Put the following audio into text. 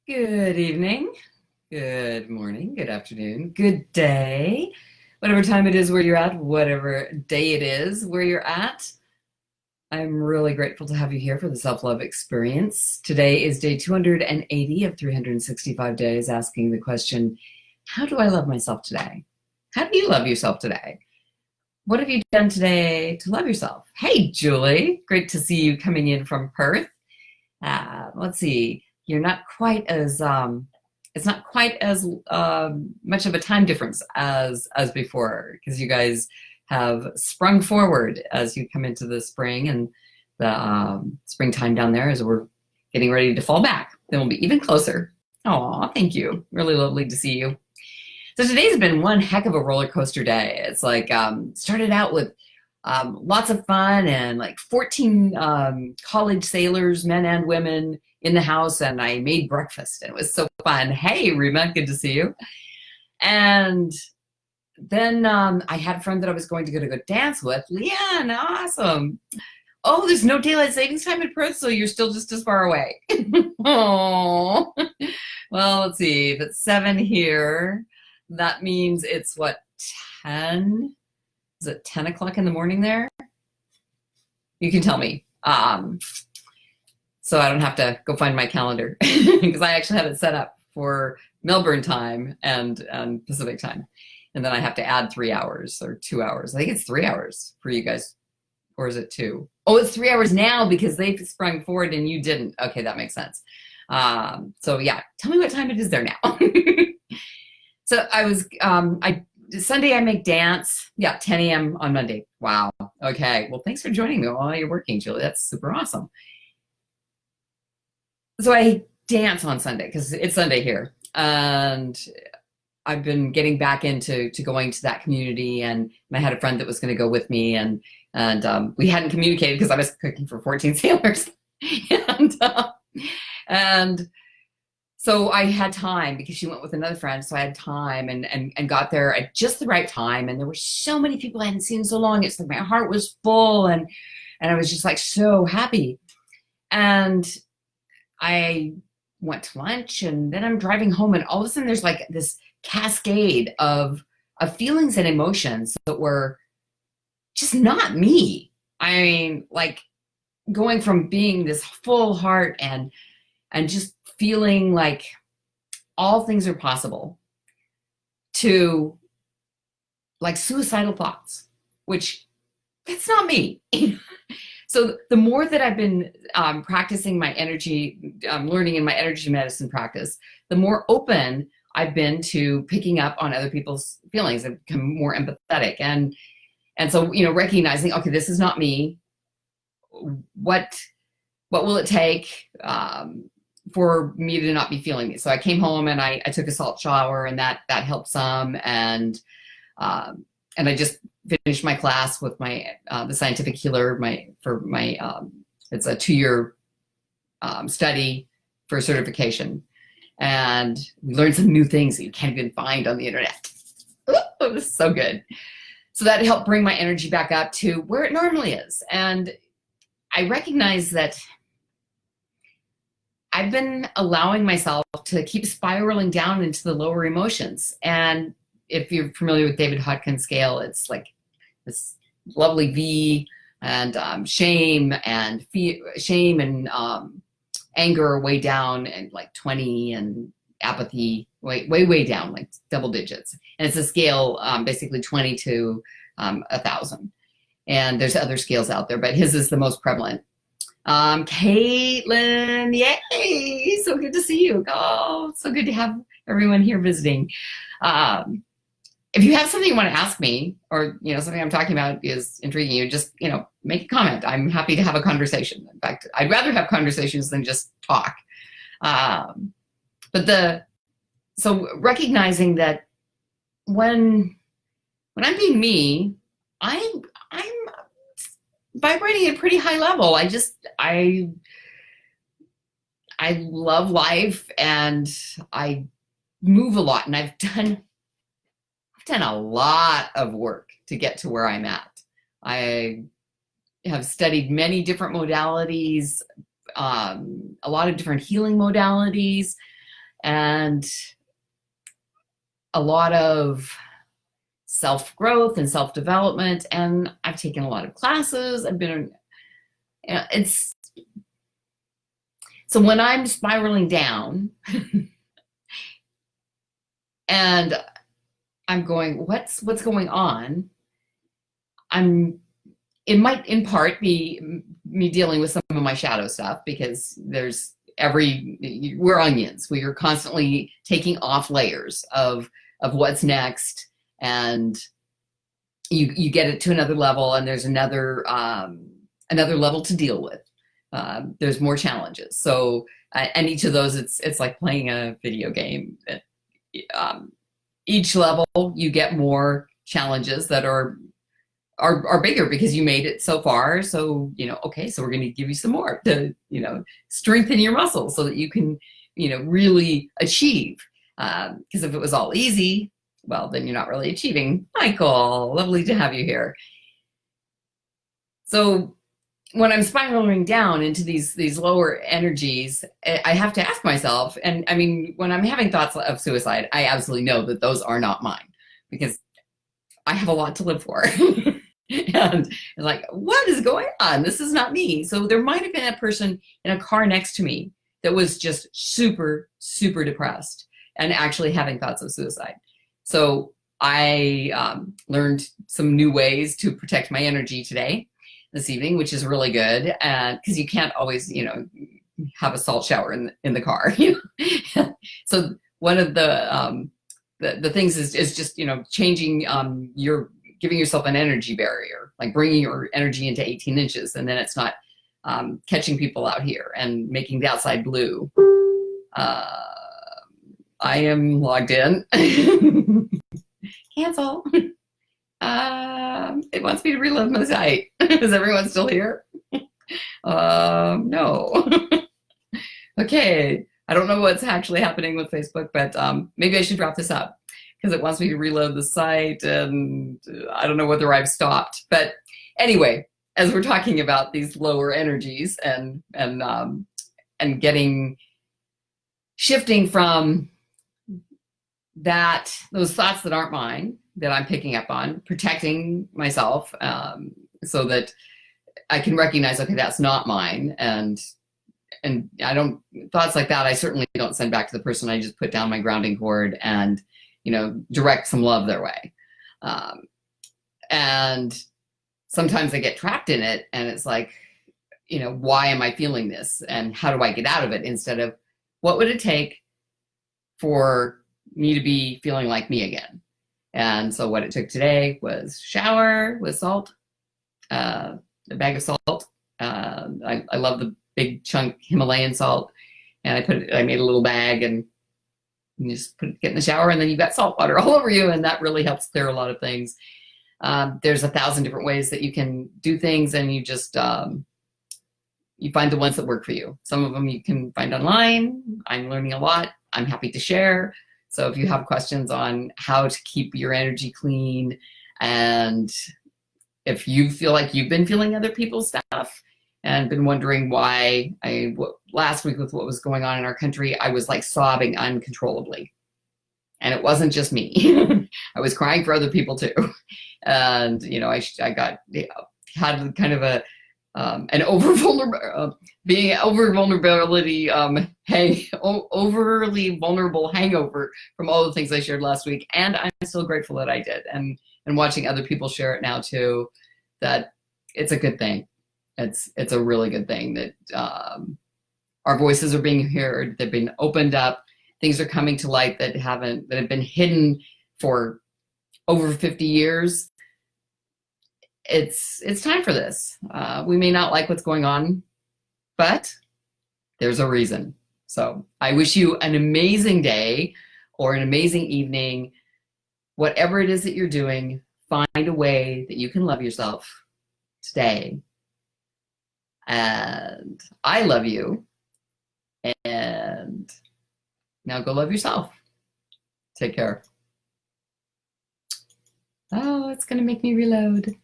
Good evening, good morning, good afternoon, good day, whatever time it is where you're at, whatever day it is where you're at. I'm really grateful to have you here for the self-love experience. Today is day 280 of 365 days, asking the question, how do I love myself today? How do you love yourself today? What have you done today to love yourself? Hey, Julie, great to see you coming in from Perth. Let's see, you're not quite as it's not quite as much of a time difference as before, because you guys have sprung forward as you come into the spring and the springtime down there as we're getting ready to fall back. Then we'll be even closer. Oh, thank you. Really lovely to see you. So today's been one heck of a roller coaster day. It's like started out with lots of fun and like 14 college sailors, men and women, in the house, and I made breakfast and it was so fun. Hey, Rima, good to see you. And then I had a friend that I was going to go dance with. Leanne, awesome. Oh, there's no daylight savings time in Perth, so you're still just as far away. Oh, well, let's see. If it's 7 here, that means it's what, 10? Is it 10 o'clock in the morning there? You can tell me. So I don't have to go find my calendar because I actually have it set up for Melbourne time and Pacific time. And then I have to add 3 hours or 2 hours. I think it's 3 hours for you guys. Or is it 2? Oh, it's 3 hours now because they sprung forward and you didn't. Okay, that makes sense. So yeah, tell me what time it is there now. So Sunday I make dance. Yeah, 10 a.m. on Monday. Wow. Okay. Well, thanks for joining me while you're working, Julie. That's super awesome. So I dance on Sunday because it's Sunday here. And I've been getting back into going to that community, and I had a friend that was going to go with me, and we hadn't communicated because I was cooking for 14 sailors. and so I had time because she went with another friend. So I had time and got there at just the right time. And there were so many people I hadn't seen in so long. It's like my heart was full and I was just like so happy. And I went to lunch and then I'm driving home and all of a sudden there's like this cascade of feelings and emotions that were just not me. I mean, like going from being this full heart and just feeling like all things are possible to like suicidal thoughts, which that's not me. So the more that I've been practicing my energy, learning in my energy medicine practice, the more open I've been to picking up on other people's feelings and become more empathetic. And so, you know, recognizing, okay, this is not me. What will it take for me to not be feeling me? So I came home and I took a salt shower, and that helped some. And I just finished my class with my the scientific healer. It's a 2-year study for certification, and we learned some new things that you can't even find on the internet. Ooh, it was so good. So that helped bring my energy back up to where it normally is. And I recognize that I've been allowing myself to keep spiraling down into the lower emotions. And if you're familiar with David Hodgkin's scale, it's like this lovely V, and shame and anger are way down, and like 20, and apathy way down, like double digits. And it's a scale basically 20 to 1,000. And there's other scales out there, but his is the most prevalent. Caitlin, yay! So good to see you. Oh, so good to have everyone here visiting. If you have something you want to ask me, or you know something I'm talking about is intriguing you, just make a comment. I'm happy to have a conversation. In fact, I'd rather have conversations than just talk. So recognizing that when I'm being me, I'm vibrating at a pretty high level. I love life, and I move a lot, and I've done a lot of work to get to where I'm at. I have studied many different modalities, a lot of different healing modalities. and a lot of self-growth and self-development. And I've taken a lot of classes. I've been, it's, so when I'm spiraling down and I'm going, what's going on? It might in part be me dealing with some of my shadow stuff, because we're onions. We are constantly taking off layers of what's next, and you get it to another level, and there's another level to deal with. There's more challenges. So, and each of those, it's like playing a video game. Each level you get more challenges that are bigger because you made it so far. So, okay, so we're going to give you some more to, strengthen your muscles so that you can, really achieve. Because if it was all easy, well, then you're not really achieving. Michael, lovely to have you here. So when I'm spiraling down into these lower energies, I have to ask myself, and I mean, when I'm having thoughts of suicide, I absolutely know that those are not mine, because I have a lot to live for. And like, what is going on? This is not me. So there might have been a person in a car next to me that was just super, super depressed and actually having thoughts of suicide. So I learned some new ways to protect my energy this evening, which is really good. And because you can't always, have a salt shower in the car. So one of the things is just, changing giving yourself an energy barrier, like bringing your energy into 18 inches, and then it's not catching people out here and making the outside blue. I am logged in. Cancel. It wants me to reload my site. Is everyone still here? No. Okay. I don't know what's actually happening with Facebook, but maybe I should drop this up, because it wants me to reload the site, and I don't know whether I've stopped. But anyway, as we're talking about these lower energies and shifting from those thoughts that aren't mine, that I'm picking up on, protecting myself, so that I can recognize, okay, that's not mine. And thoughts like that, I certainly don't send back to the person. I just put down my grounding cord and, direct some love their way. And sometimes I get trapped in it, and it's like, why am I feeling this? And how do I get out of it? Instead of, what would it take for me to be feeling like me again? And so what it took today was shower with salt, a bag of salt. I love the big chunk Himalayan salt, and I made a little bag, and you just get in the shower, and then you've got salt water all over you, and that really helps clear a lot of things. There's 1,000 different ways that you can do things, and you just you find the ones that work for you. Some of them you can find online. I'm learning a lot. I'm happy to share. So if you have questions on how to keep your energy clean, and if you feel like you've been feeling other people's stuff and been wondering why, last week with what was going on in our country, I was like sobbing uncontrollably. And it wasn't just me. I was crying for other people too. And, had kind of an overly vulnerable hangover from all the things I shared last week. And I'm still grateful that I did. And watching other people share it now too, that it's a good thing. It's a really good thing that our voices are being heard. They've been opened up. Things are coming to light that have been hidden for over 50 years. It's time for this. We may not like what's going on, but there's a reason. So I wish you an amazing day or an amazing evening. Whatever it is that you're doing, find a way that you can love yourself today. And I love you. And now go love yourself. Take care. Oh, it's going to make me reload.